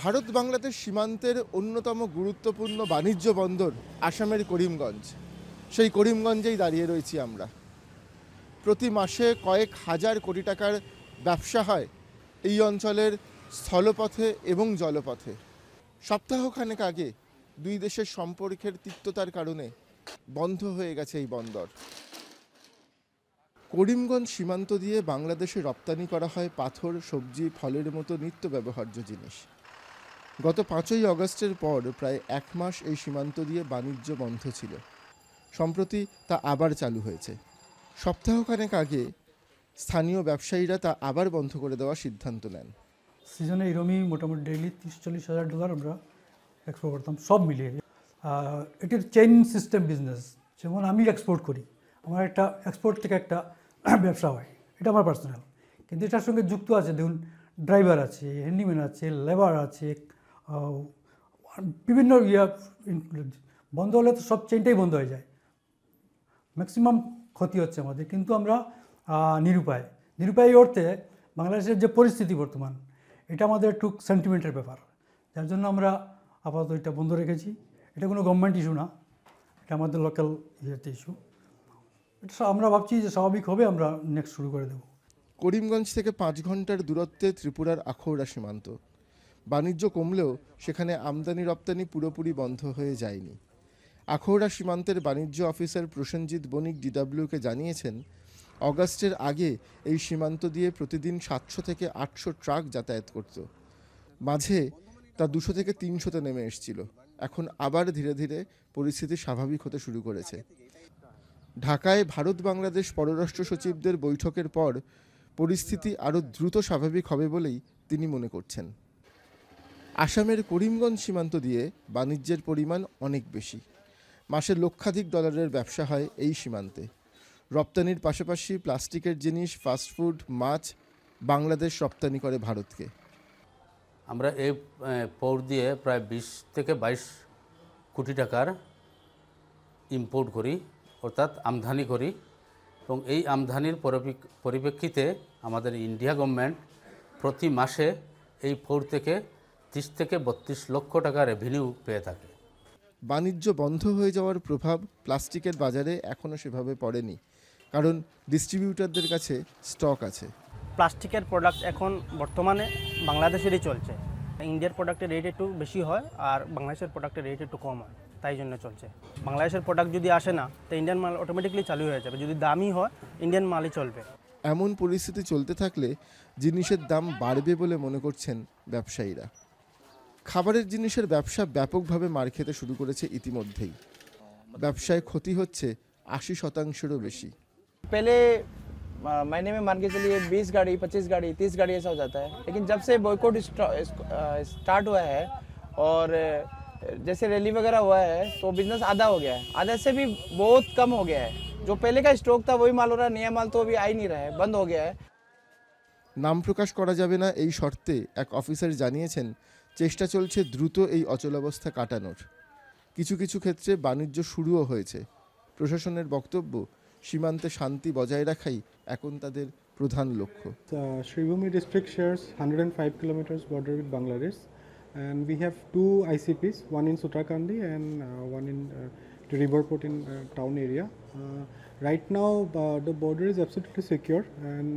ভারত বাংলাদেশ সীমান্তের অন্যতম গুরুত্বপূর্ণ বাণিজ্য বন্দর আসামের করিমগঞ্জ। সেই করিমগঞ্জেই দাঁড়িয়ে রয়েছি আমরা। প্রতি মাসে কয়েক হাজার কোটি টাকার ব্যবসা হয় এই অঞ্চলের স্থলপথে এবং জলপথে। সপ্তাহখানেক আগে দুই দেশের সম্পর্কের তিক্ততার কারণে বন্ধ হয়ে গেছে এই বন্দর। করিমগঞ্জ সীমান্ত দিয়ে বাংলাদেশে রপ্তানি করা হয় পাথর, সবজি, ফলের মতো নিত্য ব্যবহার্য জিনিস। গত 5ই অগস্টের পর প্রায় এক মাস এই সীমান্ত দিয়ে বাণিজ্য বন্ধ ছিল। সম্প্রতি তা আবার চালু হয়েছে। সপ্তাহখানেক আগে স্থানীয় ব্যবসায়ীরা তা আবার বন্ধ করে দেওয়ার সিদ্ধান্ত নেন। সিজনে এরমই মোটামুটি ডেইলি 30-40 হাজার ডলার আমরা এক্সপোর্ট করতাম সব মিলিয়ে। এটির চেইন সিস্টেম বিজনেস, যেমন আমি এক্সপোর্ট করি, আমার একটা এক্সপোর্ট থেকে একটা ব্যবসা হয়, এটা আমার পার্সোনাল। কিন্তু এটার সঙ্গে যুক্ত আছে দেখুন ড্রাইভার আছে, হ্যান্ডিম্যান আছে, লেবার আছে, বিভিন্ন বন্ধ হলে তো সব চেইনটাই বন্ধ হয়ে যায়, ম্যাক্সিমাম ক্ষতি হচ্ছে আমাদের। কিন্তু আমরা নিরুপায় অর্থে বাংলাদেশের যে পরিস্থিতি বর্তমান, এটা আমাদের একটু সেন্টিমেন্টের ব্যাপার, যার জন্য আমরা আপাতত এটা বন্ধ রেখেছি। এটা কোনো গভর্নমেন্ট ইস্যু না, এটা আমাদের লোকাল ইস্যু। এটা আমরা ভাবছি যে স্বাভাবিক হবে, আমরা নেক্সট শুরু করে দেব। করিমগঞ্জ থেকে 5 ঘন্টার দূরত্বে ত্রিপুরার আখৌরা সীমান্ত। বাণিজ্য কমলেও সেখানে আমদানি রপ্তানি পুরোপুরি বন্ধ হয়ে যায়নি। আখৌরা সীমান্তের বাণিজ্য অফিসার প্রসেনজিৎ বণিক ডিডব্লিউকে জানিয়েছেন, অগাস্টের আগে এই সীমান্ত দিয়ে প্রতিদিন 700 থেকে 800 ট্রাক যাতায়াত করত। মাঝে তা 200 থেকে 300-তে নেমে এসেছিল। এখন আবার ধীরে ধীরে পরিস্থিতি স্বাভাবিক হতে শুরু করেছে। ঢাকায় ভারত বাংলাদেশ পররাষ্ট্র সচিবদের বৈঠকের পর পরিস্থিতি আরও দ্রুত স্বাভাবিক হবে বলেই তিনি মনে করছেন। আসামের করিমগঞ্জ সীমান্ত দিয়ে বাণিজ্যের পরিমাণ অনেক বেশি। মাসে লক্ষাধিক ডলারের ব্যবসা হয় এই সীমান্তে। রপ্তানির পাশাপাশি প্লাস্টিকের জিনিস, ফাস্টফুড, মাছ বাংলাদেশ রপ্তানি করে ভারতকে। আমরা এই পোর্ট দিয়ে প্রায় 20 থেকে 22 কোটি টাকার ইম্পোর্ট করি, অর্থাৎ আমদানি করি, এবং এই আমদানির পরিপ্রেক্ষিতে আমাদের ইন্ডিয়া গভর্নমেন্ট প্রতি মাসে এই পোর্ট থেকে 30 থেকে 32 লক্ষ টাকা রেভিনিউ পেয়ে থাকে। বাণিজ্য বন্ধ হয়ে যাওয়ার প্রভাব প্লাস্টিকের বাজারে এখনও সেভাবে পড়েনি, কারণ ডিস্ট্রিবিউটরদের কাছে স্টক আছে। প্লাস্টিকের প্রোডাক্ট এখন বর্তমানে বাংলাদেশেরই চলছে। ইন্ডিয়ার প্রোডাক্টের রেট একটু বেশি হয় আর বাংলাদেশের প্রোডাক্টের রেট একটু কম হয়, তাই জন্য চলছে। বাংলাদেশের প্রোডাক্ট যদি আসে না, তো ইন্ডিয়ান মাল অটোমেটিকলি চালু হয়ে যাবে। যদি দামই হয়, ইন্ডিয়ান মালই চলবে। এমন পরিস্থিতি চলতে থাকলে জিনিসের দাম বাড়বে বলে মনে করছেন ব্যবসায়ীরা। খাবারের জিনিসের ব্যবসা ব্যাপকভাবে মার খেতে শুরু করেছে ইতিমধ্যেই। ব্যবসায় ক্ষতি হচ্ছে 80%-ও বেশি। पहले महीने में मान के चलिए 20 गाड़ी, 25 गाड़ी, 30 गाड़ी ऐसा हो जाता है। लेकिन जब से बॉयकॉट स्टार्ट हुआ है और जैसे रैली वगैरह हुआ है, तो बिजनेस आधा हो गया है। आधा से भी बहुत कम हो गया है। जो पहले का स्टॉक था वही माल हो रहा है, नया माल तो अभी आ ही नहीं रहा है, बंद हो गया है। নাম প্রকাশ করা যাবে না এই শর্তে এক অফিসার জানিয়েছেন, চেষ্টা চলছে দ্রুত এই অচলাবস্থা কাটানোর। কিছু কিছু ক্ষেত্রে বাণিজ্য শুরুও হয়েছে। প্রশাসনের বক্তব্য, সীমান্তে শান্তি বজায় রাখাই এখন তাদের প্রধান লক্ষ্য। Shrivumi district shares 105 kilometers border with Bangladesh, and we have two ICPs, one in Sutrakandi and one in the river port in town area. Right now the border is absolutely secure, and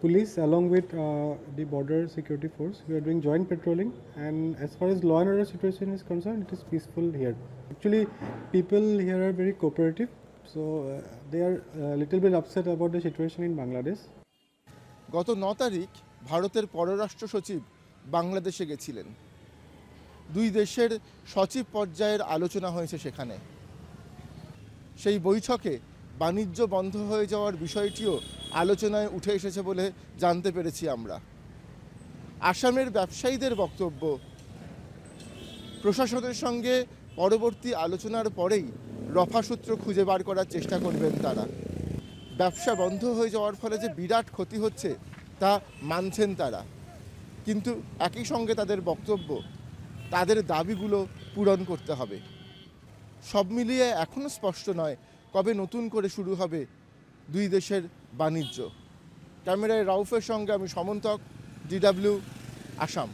police along with the border security force, we are doing joint patrolling, and as far as law and order situation is concerned, it is peaceful here. Actually people here are very cooperative, so they are a little bit upset about the situation in Bangladesh. গত 9 তারিখ ভারতের পররাষ্ট্র সচিব বাংলাদেশে গেছিলেন। দুই দেশের সচিব পর্যায়ের আলোচনা হয়েছে সেখানে। সেই বৈঠকে বাণিজ্য বন্ধ হয়ে যাওয়ার বিষয়টিও আলোচনায় উঠে এসেছে বলে জানতে পেরেছি আমরা। আসামের ব্যবসায়ীদের বক্তব্য, প্রশাসনের সঙ্গে পরবর্তী আলোচনার পরেই রফাসূত্র খুঁজে বার করার চেষ্টা করবেন তারা। ব্যবসা বন্ধ হয়ে যাওয়ার ফলে যে বিরাট ক্ষতি হচ্ছে তা মানছেন তারা, কিন্তু একই সঙ্গে তাদের বক্তব্য, তাদের দাবিগুলো পূরণ করতে হবে। সব মিলিয়ে এখনও স্পষ্ট নয় কবে নতুন করে শুরু হবে দুই দেশের বাণিজ্য। ক্যামেরায় রাউফের সঙ্গে আমি সমন্তক, DW, আসাম।